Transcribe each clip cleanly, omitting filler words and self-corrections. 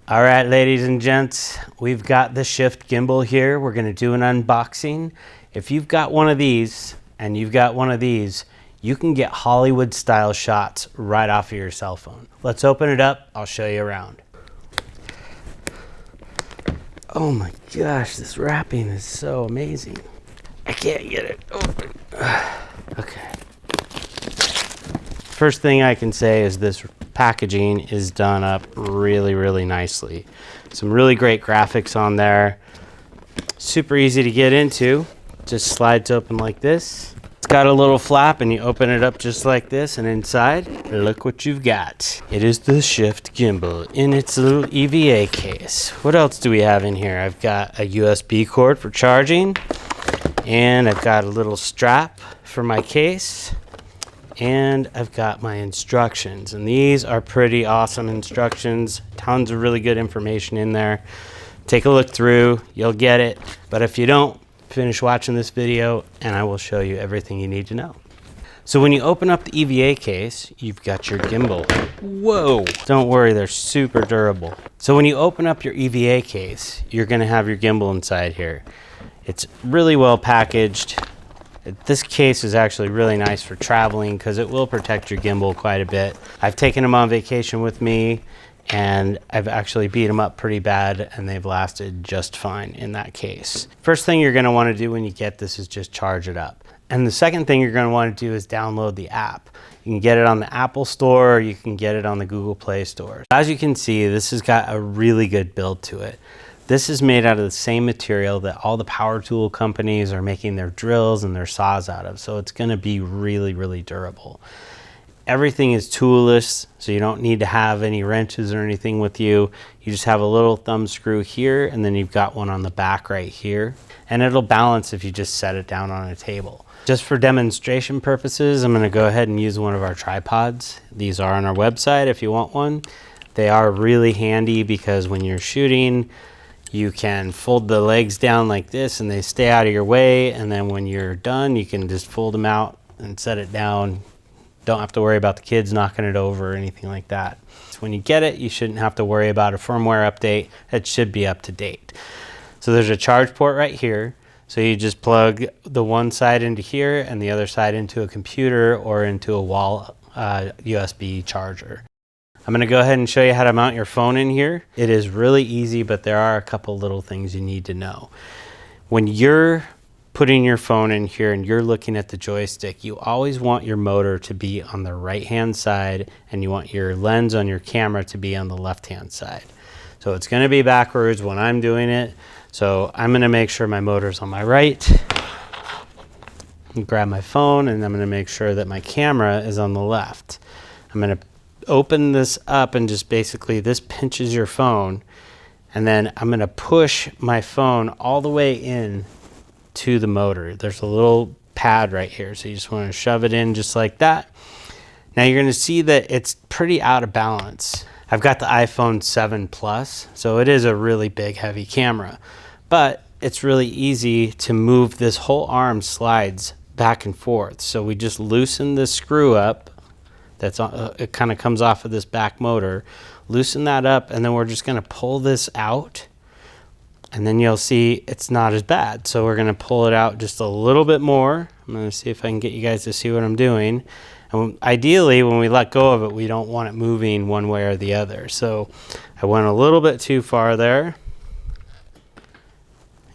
All right, ladies and gents, we've got the Shift gimbal here. We're gonna do an unboxing. If you've got one of these and you've got one of these, you can get Hollywood style shots right off of your cell phone. Let's open it up, I'll show you around. Oh my gosh, this wrapping is so amazing. I can't get it open. Okay. First thing I can say is this packaging is done up really nicely. Some really great graphics on there. Super easy to get into. Just slides open like this. It's got a little flap and you open it up just like this, and inside, look what you've got. It is the Shift gimbal in its little EVA case. What else do we have in here? I've got a USB cord for charging, and I've got a little strap for my case. And I've got my instructions, and these are pretty awesome instructions. Tons of really good information in there. Take a look through, you'll get it. But if you don't, finish watching this video and I will show you everything you need to know. So when you open up the EVA case, you've got your gimbal. Whoa! Don't worry, they're super durable. So when you open up your EVA case, you're gonna have your gimbal inside here. It's really well packaged. This case is actually really nice for traveling because it will protect your gimbal quite a bit. I've taken them on vacation with me and I've actually beat them up pretty bad and they've lasted just fine in that case. First thing you're going to want to do when you get this is just charge it up. And the second thing you're going to want to do is download the app. You can get it on the Apple Store, or you can get it on the Google Play Store. As you can see, this has got a really good build to it. This is made out of the same material that all the power tool companies are making their drills and their saws out of. So it's going to be really durable. Everything is toolless, so you don't need to have any wrenches or anything with you. You just have a little thumb screw here, and then you've got one on the back right here. And it'll balance if you just set it down on a table. Just for demonstration purposes, I'm going to go ahead and use one of our tripods. These are on our website if you want one. They are really handy because when you're shooting, you can fold the legs down like this and they stay out of your way, and then when you're done you can just fold them out and set it down. Don't have to worry about the kids knocking it over or anything like that. So when you get it, you shouldn't have to worry about a firmware update. It should be up to date. So there's a charge port right here. So you just plug the one side into here and the other side into a computer or into a wall USB charger. I'm going to go ahead and show you how to mount your phone in here. It is really easy, but there are a couple little things you need to know. When you're putting your phone in here and you're looking at the joystick, you always want your motor to be on the right-hand side and you want your lens on your camera to be on the left-hand side. So it's going to be backwards when I'm doing it. So I'm going to make sure my motor's on my right. Grab my phone and I'm going to make sure that my camera is on the left. I'm going to open this up and just basically this pinches your phone, and then I'm going to push my phone all the way in to the motor. There's a little pad right here, so you just want to shove it in just like that. Now you're going to see that it's pretty out of balance. I've got the iPhone 7 Plus, so it is a really big heavy camera, but it's really easy to move. This whole arm slides back and forth, so we just loosen this screw up. That's it kind of comes off of this back motor. Loosen that up, and then we're just going to pull this out, and then you'll see it's not as bad. So we're going to pull it out just a little bit more. I'm going to see if I can get you guys to see what I'm doing. And ideally, when we let go of it, we don't want it moving one way or the other. So I went a little bit too far there,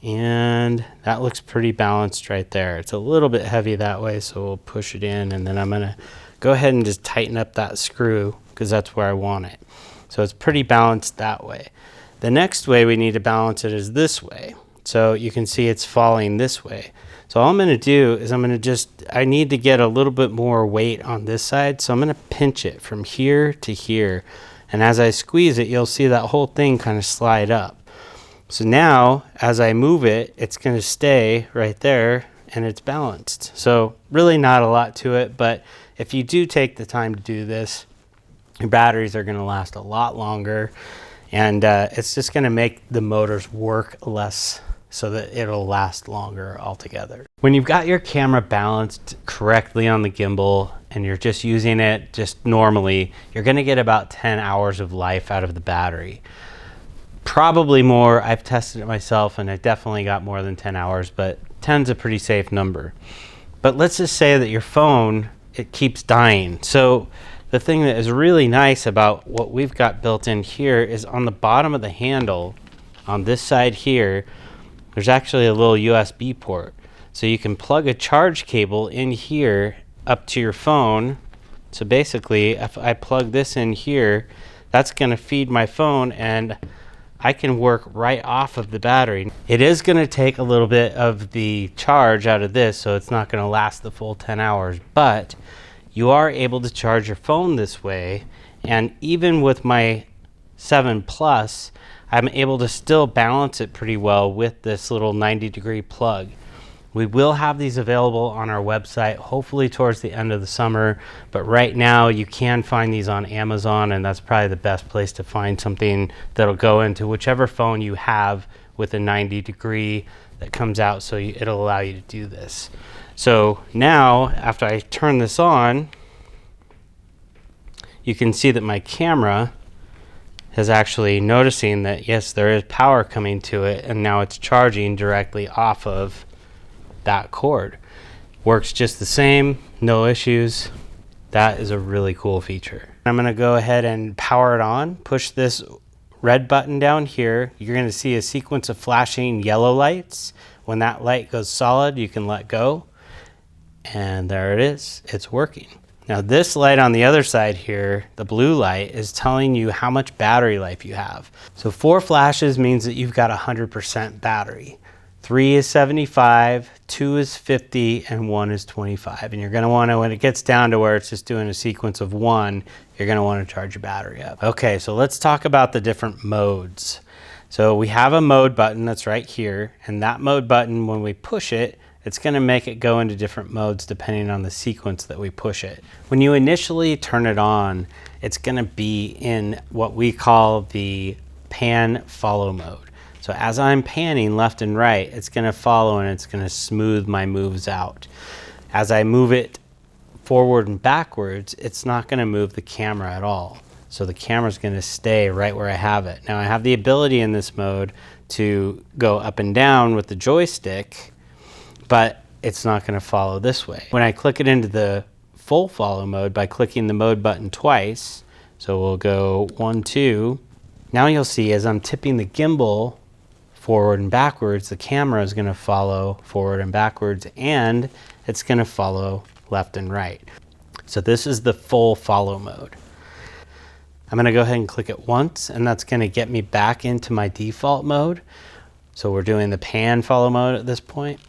and that looks pretty balanced right there. It's a little bit heavy that way, so we'll push it in, and then I'm going to go ahead and just tighten up that screw because that's where I want it. So it's pretty balanced that way. The next way we need to balance it is this way. So you can see it's falling this way. So all I'm going to do is I need to get a little bit more weight on this side. So I'm going to pinch it from here to here. And as I squeeze it, you'll see that whole thing kind of slide up. So now as I move it, it's going to stay right there and it's balanced. So really not a lot to it, but if you do take the time to do this, your batteries are going to last a lot longer, and it's just going to make the motors work less so that it'll last longer altogether. When you've got your camera balanced correctly on the gimbal and you're just using it just normally, you're going to get about 10 hours of life out of the battery. Probably more. I've tested it myself and I definitely got more than 10 hours, but 10's a pretty safe number. But let's just say that your phone, it keeps dying. So the thing that is really nice about what we've got built in here is on the bottom of the handle, on this side here, there's actually a little USB port. So you can plug a charge cable in here up to your phone. So basically, if I plug this in here, that's gonna feed my phone and I can work right off of the battery. It is gonna take a little bit of the charge out of this, so it's not gonna last the full 10 hours, but you are able to charge your phone this way. And even with my 7 Plus, I'm able to still balance it pretty well with this little 90-degree plug. We will have these available on our website, hopefully towards the end of the summer, but right now you can find these on Amazon, and that's probably the best place to find something that'll go into whichever phone you have with a 90-degree that comes out, so it'll allow you to do this. So now, after I turn this on, you can see that my camera is actually noticing that, yes, there is power coming to it, and now it's charging directly off of that cord. Works just the same, no issues. That is a really cool feature. I'm gonna go ahead and power it on, push this red button down here. You're gonna see a sequence of flashing yellow lights. When that light goes solid, you can let go. And there it is, it's working. Now this light on the other side here, the blue light, is telling you how much battery life you have. So 4 flashes means that you've got 100% battery. 3 is 75, 2 is 50, and 1 is 25. And you're gonna wanna, when it gets down to where it's just doing a sequence of 1, you're gonna wanna charge your battery up. Okay, so let's talk about the different modes. So we have a mode button that's right here, and that mode button, when we push it, it's gonna make it go into different modes depending on the sequence that we push it. When you initially turn it on, it's gonna be in what we call the pan follow mode. So as I'm panning left and right, it's gonna follow and it's gonna smooth my moves out. As I move it forward and backwards, it's not gonna move the camera at all. So the camera's gonna stay right where I have it. Now I have the ability in this mode to go up and down with the joystick, but it's not gonna follow this way. When I click it into the full follow mode by clicking the mode button twice, so we'll go 1, 2, now you'll see as I'm tipping the gimbal forward and backwards, the camera is gonna follow forward and backwards, and it's gonna follow left and right. So this is the full follow mode. I'm gonna go ahead and click it once, and that's gonna get me back into my default mode. So we're doing the pan follow mode at this point.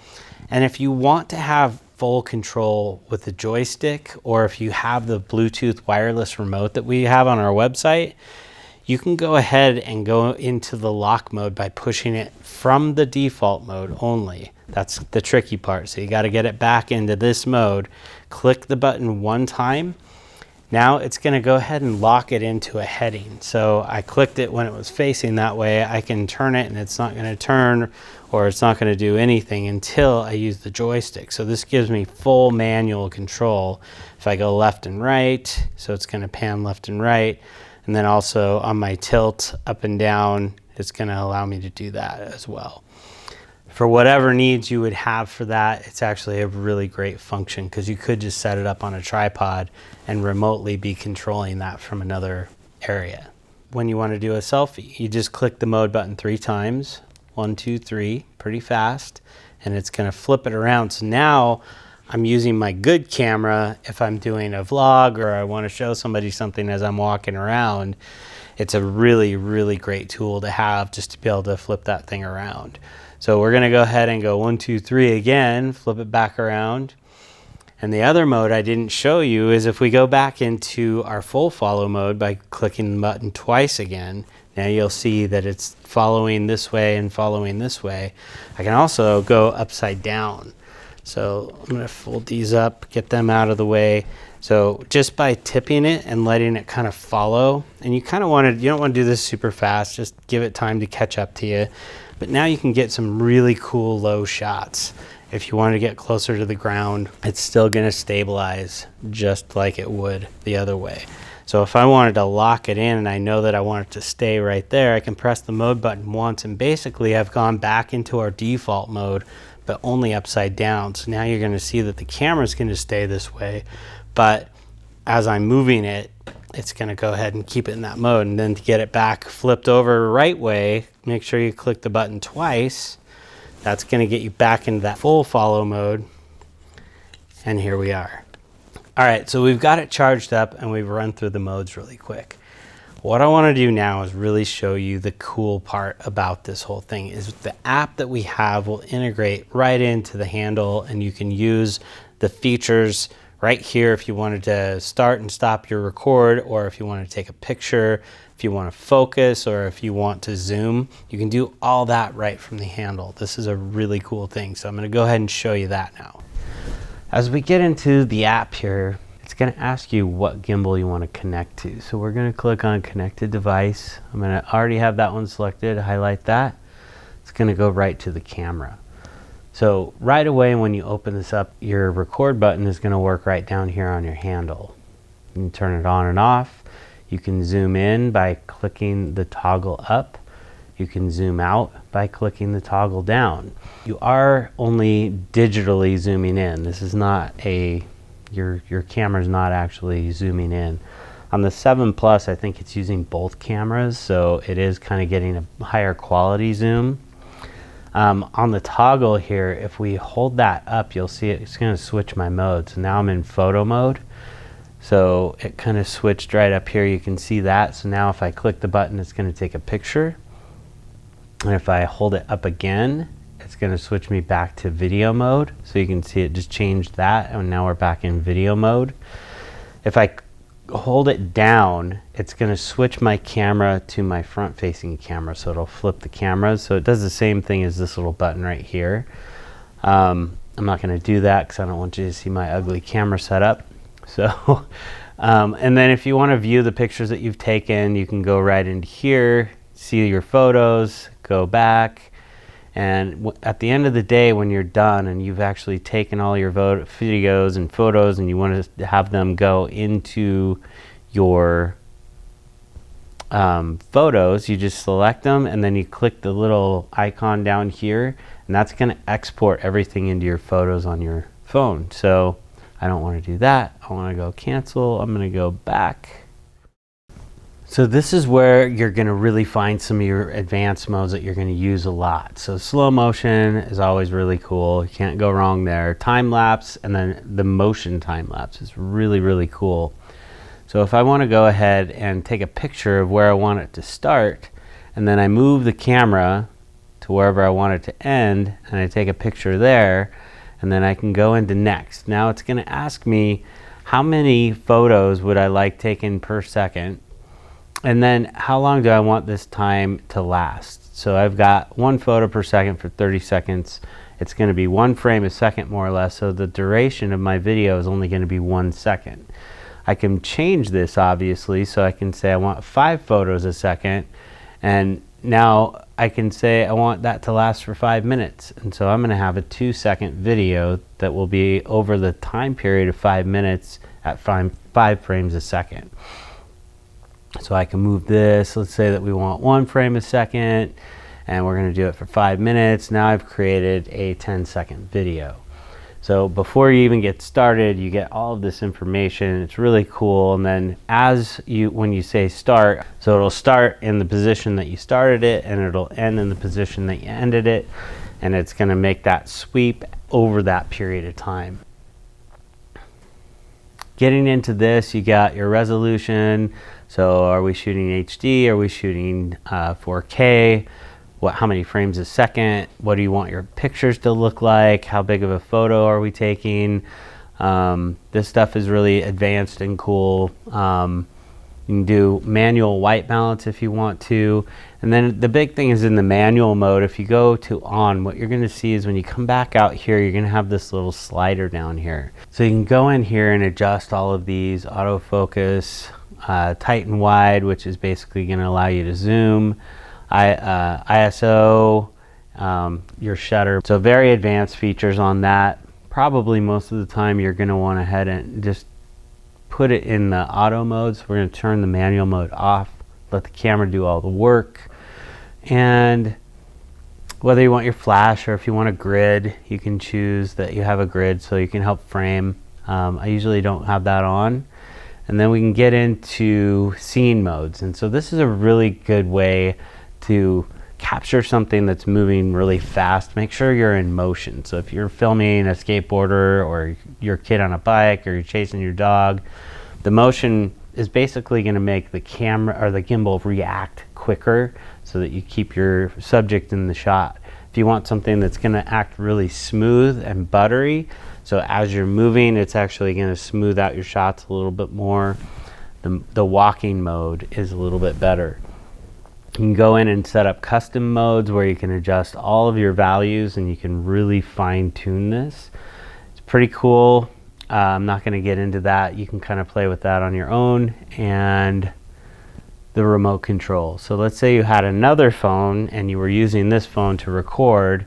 And if you want to have full control with the joystick, or if you have the Bluetooth wireless remote that we have on our website, you can go ahead and go into the lock mode by pushing it from the default mode only. That's the tricky part. So you got to get it back into this mode. Click the button one time. Now it's going to go ahead and lock it into a heading. So I clicked it when it was facing that way. I can turn it and it's not going to turn, or it's not going to do anything until I use the joystick. So this gives me full manual control. If I go left and right, so it's going to pan left and right. And then also on my tilt up and down, it's gonna allow me to do that as well. For whatever needs you would have for that, it's actually a really great function, because you could just set it up on a tripod and remotely be controlling that from another area. When you wanna do a selfie, you just click the mode button 3 times, 1, 2, 3, pretty fast, and it's gonna flip it around. So now I'm using my good camera if I'm doing a vlog or I want to show somebody something as I'm walking around. It's a really, really great tool to have, just to be able to flip that thing around. So we're going to go ahead and go 1, 2, 3 again, flip it back around. And the other mode I didn't show you is if we go back into our full follow mode by clicking the button twice again, now you'll see that it's following this way and following this way. I can also go upside down. So I'm gonna fold these up, get them out of the way. So just by tipping it and letting it kind of follow, and you don't want to do this super fast, just give it time to catch up to you. But now you can get some really cool low shots. If you want to get closer to the ground, it's still gonna stabilize just like it would the other way. So if I wanted to lock it in and I know that I want it to stay right there, I can press the mode button once, and basically I've gone back into our default mode, but only upside down. So now you're going to see that the camera's going to stay this way, but as I'm moving it, it's going to go ahead and keep it in that mode. And then to get it back flipped over right way, make sure you click the button twice. That's going to get you back into that full follow mode. And here we are. All right, so we've got it charged up and we've run through the modes really quick. What I want to do now is really show you the cool part about this whole thing is the app that we have will integrate right into the handle, and you can use the features right here if you wanted to start and stop your record, or if you want to take a picture, if you want to focus, or if you want to zoom. You can do all that right from the handle. This is a really cool thing, so I'm going to go ahead and show you that now. As we get into the app here, it's going to ask you what gimbal you want to connect to. So we're going to click on connected device. I'm going to already have that one selected, highlight that. It's going to go right to the camera. So right away when you open this up, your record button is going to work right down here on your handle. You can turn it on and off. You can zoom in by clicking the toggle up. You can zoom out by clicking the toggle down. You are only digitally zooming in. This is not your camera's not actually zooming in. On the 7 Plus, I think it's using both cameras, so it is kind of getting a higher quality zoom. On the toggle here, if we hold that up, you'll see it's going to switch my mode. So now I'm in photo mode. So it kind of switched right up here. You can see that. So now if I click the button, it's going to take a picture. And if I hold it up again, it's going to switch me back to video mode. So you can see it just changed that, and now we're back in video mode. If I hold it down, it's going to switch my camera to my front facing camera, so it'll flip the cameras. So it does the same thing as this little button right here. I'm not going to do that because I don't want you to see my ugly camera setup. So and then if you want to view the pictures that you've taken, you can go right into here, see your photos, go back, and at the end of the day when you're done and you've actually taken all your videos and photos and you want to have them go into your photos, you just select them and then you click the little icon down here, and that's going to export everything into your photos on your phone. So I don't want to do that. I want to go cancel. I'm going to go back. So this is where you're going to really find some of your advanced modes that you're going to use a lot. So slow motion is always really cool. You can't go wrong there. Time lapse, and then the motion time lapse is really, really cool. So if I want to go ahead and take a picture of where I want it to start, and then I move the camera to wherever I want it to end, and I take a picture there, and then I can go into next. Now it's going to ask me how many photos would I like taken per second. And then how long do I want this time to last? So I've got 1 photo per second for 30 seconds. It's going to be 1 frame a second more or less. So the duration of my video is only going to be 1 second. I can change this obviously. So I can say I want 5 photos a second. And now I can say I want that to last for 5 minutes. And so I'm going to have a 2-second video that will be over the time period of 5 minutes at 5 frames a second. So I can move this. Let's say that we want 1 frame a second and we're going to do it for 5 minutes. Now I've created a 10-second video. So before you even get started, you get all of this information. It's really cool. And then when you say start, so it'll start in the position that you started it and it'll end in the position that you ended it. And it's going to make that sweep over that period of time. Getting into this, you got your resolution. So are we shooting HD? Are we shooting 4K? How many frames a second? What do you want your pictures to look like? How big of a photo are we taking? This stuff is really advanced and cool. You can do manual white balance if you want to. And then the big thing is in the manual mode, if you go to on, what you're going to see is when you come back out here, you're going to have this little slider down here. So you can go in here and adjust all of these, autofocus, tight and wide, which is basically going to allow you to zoom, ISO, your shutter. So very advanced features on that. Probably most of the time you're going to want to head and just put it in the auto mode. So we're going to turn the manual mode off, let the camera do all the work. And whether you want your flash or if you want a grid, you can choose that you have a grid so you can help frame. I usually don't have that on. And then we can get into scene modes. And so this is a really good way to capture something that's moving really fast. Make sure you're in motion. So if you're filming a skateboarder or your kid on a bike or you're chasing your dog, the motion is basically going to make the camera or the gimbal react quicker so that you keep your subject in the shot. If you want something that's going to act really smooth and buttery, so as you're moving, it's actually going to smooth out your shots a little bit more, the walking mode is a little bit better. You can go in and set up custom modes where you can adjust all of your values and you can really fine tune this. It's pretty cool. I'm not going to get into that. You can kind of play with that on your own, and the remote control. So let's say you had another phone and you were using this phone to record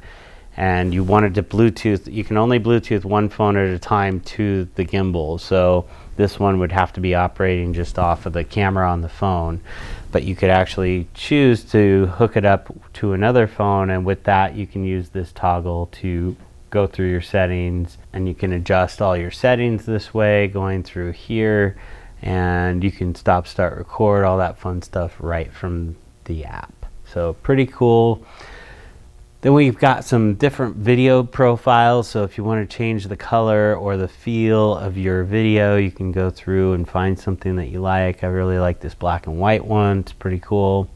and you wanted to Bluetooth. You can only Bluetooth one phone at a time to the gimbal. So this one would have to be operating just off of the camera on the phone. But you could actually choose to hook it up to another phone, and with that you can use this toggle to go through your settings, and you can adjust all your settings this way going through here, and you can stop, start, record, all that fun stuff right from the app. So pretty cool. Then we've got some different video profiles. So if you want to change the color or the feel of your video, you can go through and find something that you like. I really like this black and white one. It's pretty cool.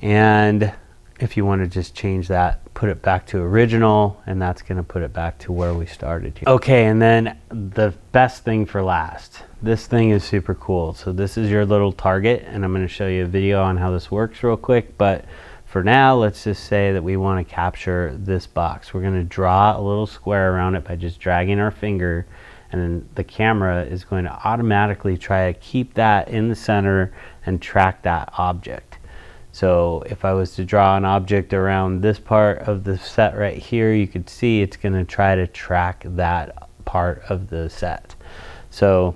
And if you want to just change that, put it back to original, and that's going to put it back to where we started here. Okay, and then the best thing for last. This thing is super cool. So this is your little target, and I'm going to show you a video on how this works real quick. But for now, let's just say that we want to capture this box. We're going to draw a little square around it by just dragging our finger, and then the camera is going to automatically try to keep that in the center and track that object. So if I was to draw an object around this part of the set right here, you could see it's going to try to track that part of the set. So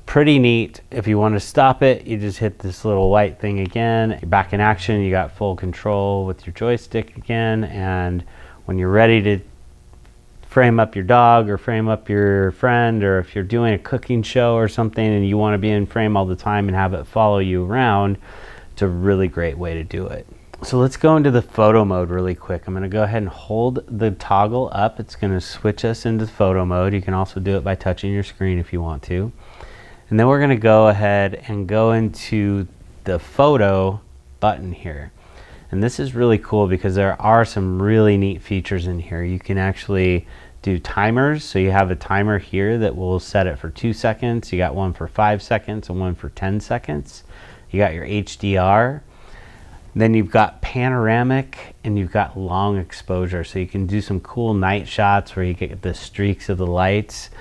pretty neat. If you want to stop it, you just hit this little white thing again. You're back in action. You got full control with your joystick again. And when you're ready to frame up your dog or frame up your friend, or if you're doing a cooking show or something and you want to be in frame all the time and have it follow you around, it's a really great way to do it. So let's go into the photo mode really quick. I'm going to go ahead and hold the toggle up. It's going to switch us into photo mode. You can also do it by touching your screen if you want to. And then we're going to go ahead and go into the photo button here. And this is really cool because there are some really neat features in here. You can actually do timers. So you have a timer here that will set it for 2 seconds. You got one for 5 seconds and one for 10 seconds. You got your HDR. Then you've got panoramic and you've got long exposure. So you can do some cool night shots where you get the streaks of the lights.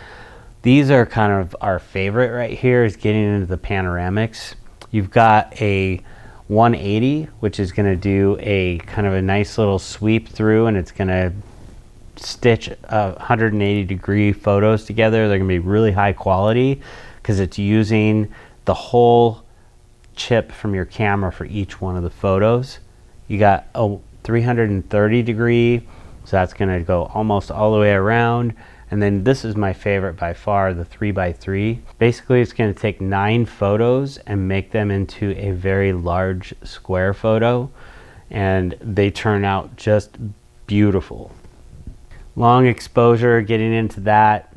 These are kind of our favorite right here, is getting into the panoramics. You've got a 180, which is going to do a kind of a nice little sweep through, and it's going to stitch 180 degree photos together. They're going to be really high quality because it's using the whole chip from your camera for each one of the photos. You got a 330 degree, so that's going to go almost all the way around. And then this is my favorite by far, the 3x3. Basically, it's going to take 9 photos and make them into a very large square photo, and they turn out just beautiful. Long exposure, getting into that.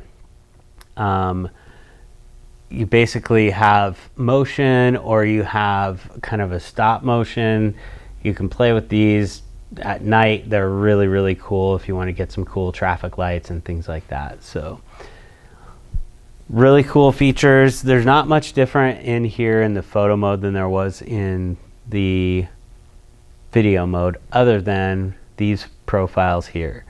You basically have motion, or you have kind of a stop motion. You can play with these at night. They're really, really cool if you want to get some cool traffic lights and things like that. So really cool features. There's not much different in here in the photo mode than there was in the video mode, other than these profiles here.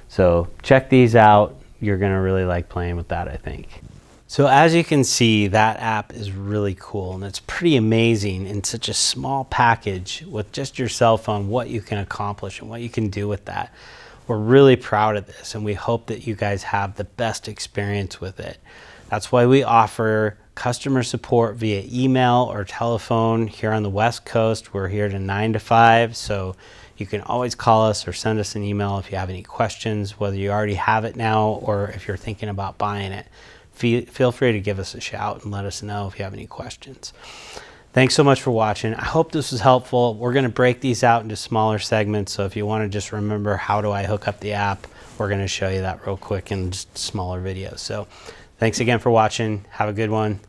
So check these out. You're going to really like playing with that, I think. So as you can see, that app is really cool, and it's pretty amazing in such a small package with just your cell phone, what you can accomplish and what you can do with that. We're really proud of this, and we hope that you guys have the best experience with it. That's why we offer customer support via email or telephone. Here on the West Coast, we're here to 9 to 5, so you can always call us or send us an email if you have any questions, whether you already have it now or if you're thinking about buying it. Feel free to give us a shout and let us know if you have any questions. Thanks so much for watching. I hope this was helpful. We're going to break these out into smaller segments, so if you want to just remember how do I hook up the app, we're going to show you that real quick in just smaller videos. So thanks again for watching. Have a good one.